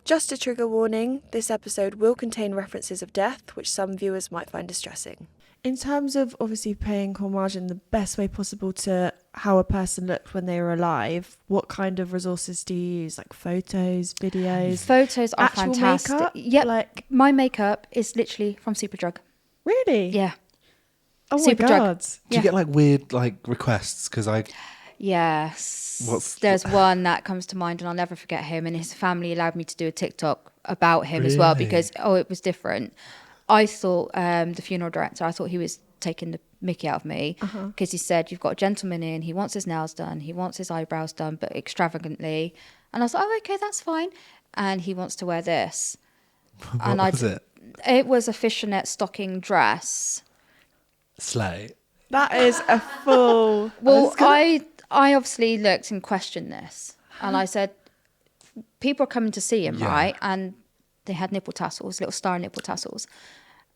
Just a trigger warning, this episode will contain references of death, which some viewers might find distressing. In terms of obviously paying homage in the best way possible to how a person looked when they were alive, what kind of resources do you use? Like photos, videos? Photos are actual fantastic. Makeup? Yep. Like, my makeup is literally from Superdrug. really? Yeah. Oh my God. Do you get like weird like requests? Because Yes. There's one that comes to mind, and I'll never forget him. And his family allowed me to do a TikTok about him as well because it was different. I thought the funeral director, I thought he was taking the mickey out of me because he said, you've got a gentleman in, he wants his nails done, he wants his eyebrows done, but extravagantly. And I was like, oh, okay, that's fine. And he wants to wear this. what was it? It was a fishnet stocking dress. Slay. That is a full... Well, I obviously looked and questioned this. And I said, people are coming to see him, right? And they had nipple tassels, little star nipple tassels.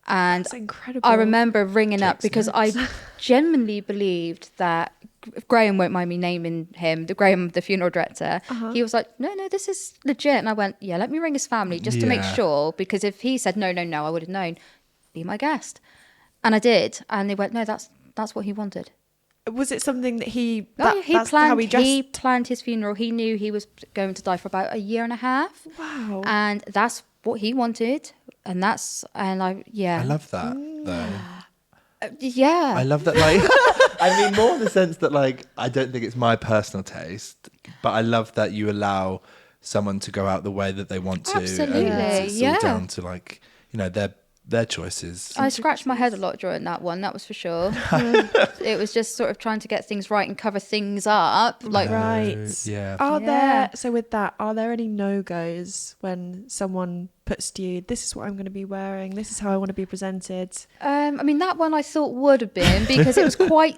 And That's incredible. I remember ringing up because I genuinely believed that Graham, won't mind me naming him, Graham, the funeral director, he was like, no, this is legit. And I went, yeah, let me ring his family just to make sure. Because if he said, no, I would have known, be my guest. And I did. And they went, no, that's what he wanted. Was it something that he... He planned his funeral. He knew he was going to die for about a year and a half. Wow. And that's what he wanted. I love that though. Yeah. I love that. Like, I mean, more in the sense that like, I don't think it's my personal taste, but I love that you allow someone to go out the way that they want to. Absolutely. And it's all down to like, you know, their choices. I scratched my head a lot during that one, that was for sure. It was just sort of trying to get things right and cover things up. Like, right. Yeah. Are there any no-goes when someone puts to you, this is what I'm going to be wearing, this is how I want to be presented? I mean, that one I thought would have been because it was quite,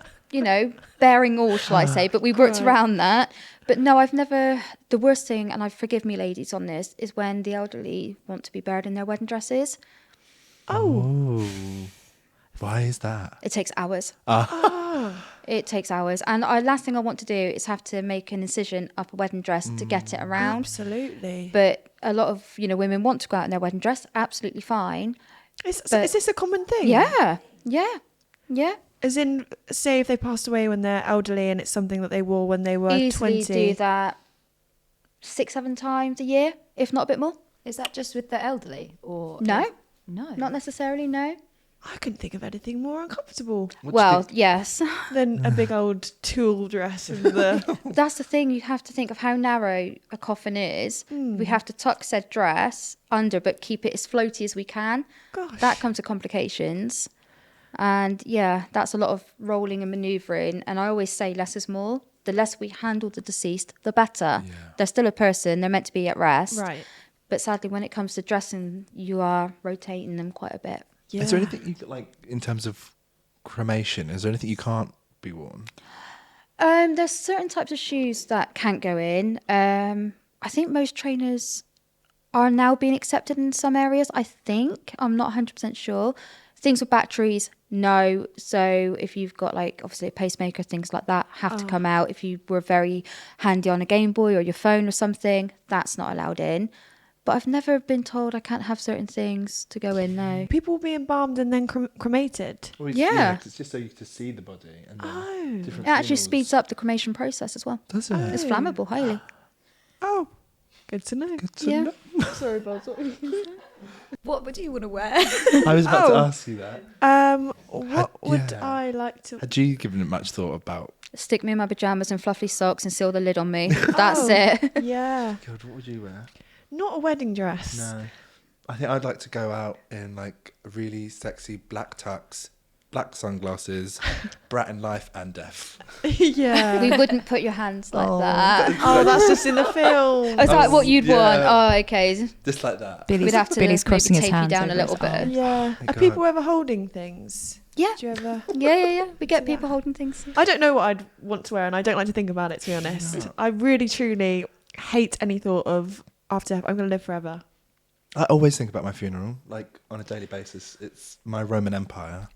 bearing all, shall I say, but we worked around that. But no, I've never, the worst thing, and forgive me ladies on this, is when the elderly want to be buried in their wedding dresses. Oh. Why is that? It takes hours. It takes hours. And last thing I want to do is have to make an incision up a wedding dress to get it around. Absolutely. But a lot of, women want to go out in their wedding dress. Absolutely fine. Is this a common thing? Yeah. As in, say if they passed away when they're elderly and it's something that they wore when they were Easily 20. do that 6-7 times a year, if not a bit more. Is that just with the elderly? Or No. No. Not necessarily, no. I couldn't think of anything more uncomfortable Yes. than a big old tulle dress. That's the thing. You have to think of how narrow a coffin is. We have to tuck said dress under, but keep it as floaty as we can. Gosh. That comes to complications. And that's a lot of rolling and manoeuvring. And I always say less is more. The less we handle the deceased, the better. Yeah. They're still a person. They're meant to be at rest. Right. But sadly, when it comes to dressing, you are rotating them quite a bit. Yeah. Is there anything you like in terms of cremation? Is there anything you can't be worn? There's certain types of shoes that can't go in. I think most trainers are now being accepted in some areas. I think I'm not 100% sure. Things with batteries, no. So if you've got like obviously a pacemaker, things like that have to come out. If you were very handy on a Game Boy or your phone or something, that's not allowed in. But I've never been told I can't have certain things to go in, no. People will be embalmed and then cremated? Well, it's just so you can see the body. And then different It actually funerals. speeds up the cremation process as well. Does it? It's flammable, highly. Oh, good to know. Good to know. Sorry, Buzz. What would you want to wear? I was about to ask you that. What would I like to... Had you given it much thought about... Stick me in my pyjamas and fluffy socks and seal the lid on me. That's it. Yeah. God, what would you wear? Not a wedding dress. No. I think I'd like to go out in like a really sexy black tux, black sunglasses, brat in life and death. Yeah. We wouldn't put your hands like that. Oh, that's just in the film. Oh, is that what you'd want? Oh, okay. Just like that. We'd have to Billy's crossing his tape hands you down a over little his arm. bit. Yeah. my Are God. people ever holding things? Yeah. Do you ever... Yeah. We get people holding things. I don't know what I'd want to wear, and I don't like to think about it, to be honest. I really, truly hate any thought of after death, I'm going to live forever. I always think about my funeral, like on a daily basis. It's my Roman Empire.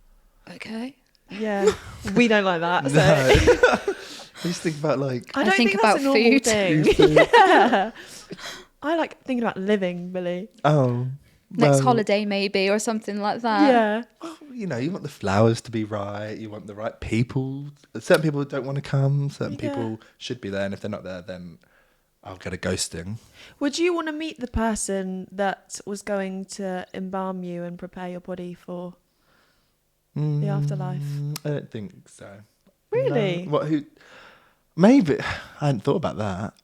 Okay. Yeah. We don't like that. So. No. I just think about like... I don't think think about that's a normal food. thing. Food. Yeah. I like thinking about living, Billy. Oh. Next well, holiday maybe or something like that. Yeah. well, you know, you want the flowers to be right. You want the right people. Certain people don't want to come. Certain Yeah. people should be there. And if they're not there, then I'll get a ghosting. Would you want to meet the person that was going to embalm you and prepare your body for the afterlife? I don't think so. Really? No. What? Who? Maybe. I hadn't thought about that.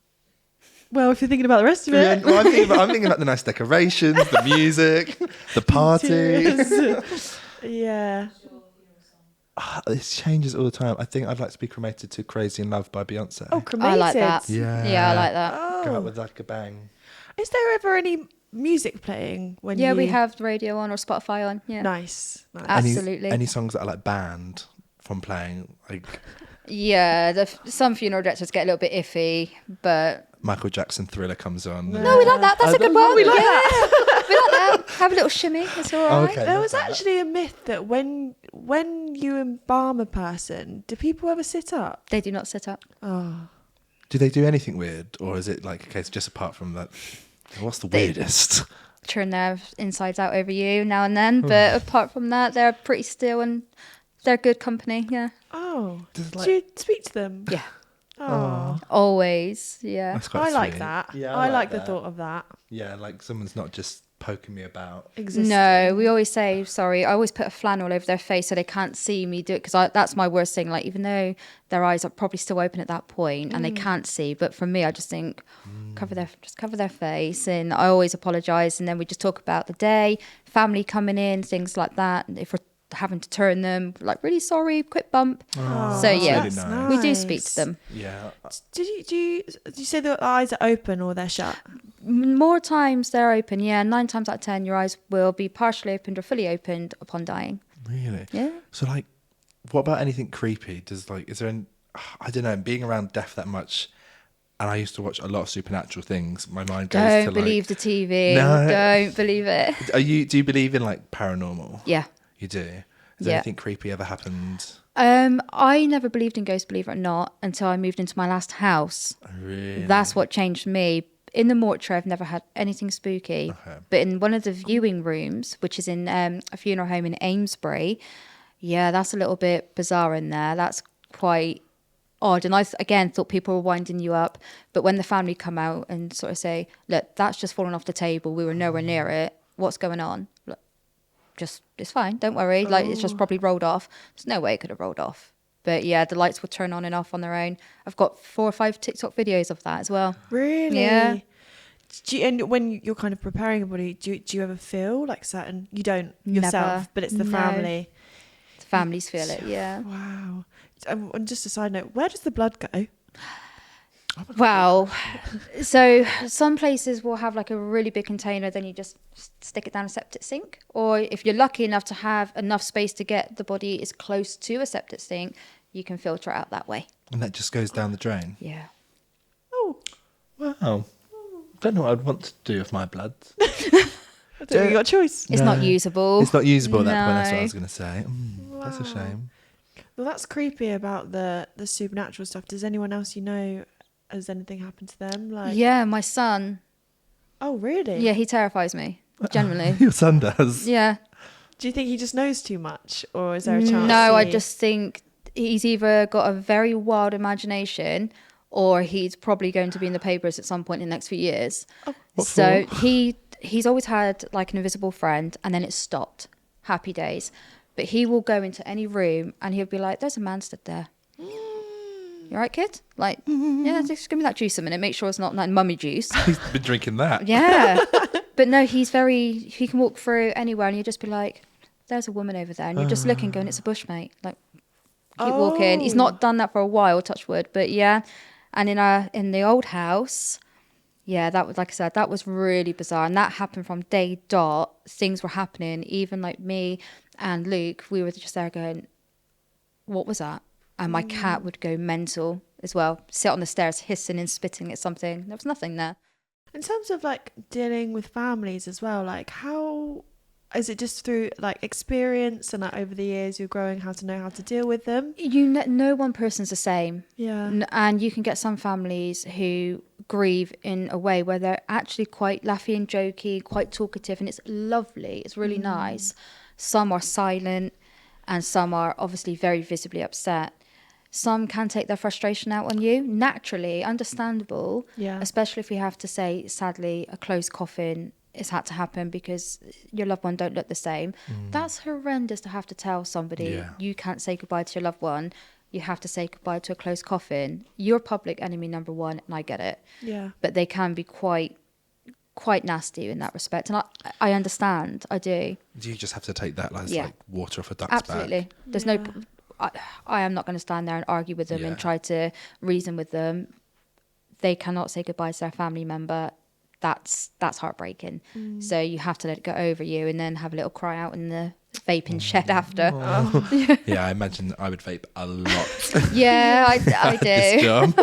Well, if you're thinking about the rest of Yeah, it. well, I'm thinking about the nice decorations, the music, the party. Serious. Yeah. This changes all the time. I think I'd like to be cremated to "Crazy in Love" by Beyonce. Oh, cremated. I like that. Yeah. Yeah, I like that. Go out Oh. with like a bang. Is there ever any music playing when Yeah, you... we have the radio on or Spotify on. Yeah. Nice. Absolutely. Any songs that are like banned from playing, like Yeah, some funeral directors get a little bit iffy, but Michael Jackson "Thriller" comes on. no, we like that. That's a good one. We like that. We like that. Have a little shimmy. It's all right. Okay. There love was that. actually a myth that when you embalm a person, do people ever sit up? They do not sit up. Oh. Do they do anything weird, or is it like a case just apart from that? What's the weirdest? Turn their insides out over you now and then, but apart from that, they're pretty still and they're good company. Yeah. Oh. Does, Do you speak to them? Yeah. Oh. Always. Yeah. That's quite I like sweet. that. Yeah, I like that. the thought of that Yeah, like someone's not just poking me about. existing. No, we always say sorry. I always put a flannel over their face so they can't see me do it because that's my worst thing. Like even though their eyes are probably still open at that point and they can't see, but for me, I just think cover their face, and I always apologise. And then we just talk about the day, family coming in, things like that. And if we're having to turn them, like really sorry, quick bump. Oh, So that's yeah, really nice. we do speak to them. Yeah. Do you say the eyes are open or they're shut? More times they're open. Yeah, 9 times out of 10, your eyes will be partially opened or fully opened upon dying. Really? Yeah. So like, what about anything creepy? Is there I don't know, being around death that much, and I used to watch a lot of supernatural things. My mind goes to Don't believe like, the TV. No. Don't believe it. Do you believe in like paranormal? Yeah. You do? Has Yeah. anything creepy ever happened? I never believed in ghosts, believe it or not, until I moved into my last house. Really? That's what changed me. In the mortuary, I've never had anything spooky. Okay. But in one of the viewing rooms, which is in a funeral home in Amesbury, yeah, that's a little bit bizarre in there. That's quite odd. And I, again, thought people were winding you up. But when the family come out and sort of say, look, that's just fallen off the table. We were nowhere near it. What's going on? Look, it's fine. Don't worry. Like, it's just probably rolled off. There's no way it could have rolled off. But yeah, the lights will turn on and off on their own. I've got 4 or 5 TikTok videos of that as well. Really? Yeah. And when you're kind of preparing a body, do you ever feel like certain... You don't yourself, Never. but it's the No. family. The families feel it, yeah. Wow. And just a side note, where does the blood go? Well, so some places will have like a really big container, then you just stick it down a septic sink. Or if you're lucky enough to have enough space to get the body as close to a septic sink, you can filter it out that way. And that just goes down the drain? Yeah. Oh, Wow. Don't know what I'd want to do with my blood. I don't think you got a choice. It's not usable. It's not usable at that point, that's what I No. was going to say. That's a Wow. shame. Well, that's creepy about the supernatural stuff. Does anyone else has anything happened to them? Like, Yeah, my son. Oh, really? Yeah, he terrifies me, generally. Your son does. Yeah. Do you think he just knows too much, or is there a chance? No, I he- just think he's either got a very wild imagination or he's probably going to be in the papers at some point in the next few years. What So for? he's always had like an invisible friend, and then it stopped. Happy days. But he will go into any room and he'll be like, there's a man stood there. You all right, kid? Like, yeah, just give me that juice a minute. Make sure it's not like mummy juice. He's been drinking that. Yeah. But no, he can walk through anywhere and you just be like, there's a woman over there. And you're just looking, going, it's a bushmate. Like, keep walking. He's not done that for a while, touch wood. But yeah. And in the old house, yeah, that was, like I said, that was really bizarre. And that happened from day dot. Things were happening. Even like me and Luke, we were just there going, what was that? And my cat would go mental as well. Sit on the stairs hissing and spitting at something. There was nothing there. In terms of like dealing with families as well, like how is it just through like experience and like over the years you're growing how to know how to deal with them? No one person's the same. Yeah. And you can get some families who grieve in a way where they're actually quite laughy and jokey, quite talkative, and it's lovely. It's really nice. Some are silent, and some are obviously very visibly upset. Some can take their frustration out on you, naturally, understandable. Yeah. Especially if we have to say, sadly, a closed coffin has had to happen because your loved one don't look the same. That's horrendous to have to tell somebody you can't say goodbye to your loved one. You have to say goodbye to a closed coffin. You're public enemy number one, and I get it. Yeah. But they can be quite nasty in that respect, and I understand. I do. Do you just have to take that as Yeah. like water off a duck's Absolutely. back? There's no. I am not going to stand there and argue with them and try to reason with them. They cannot say goodbye to their family member. That's heartbreaking. So you have to let it go over you and then have a little cry out in the vaping shed after. Yeah, I imagine I would vape a lot. Yeah, I do. This job.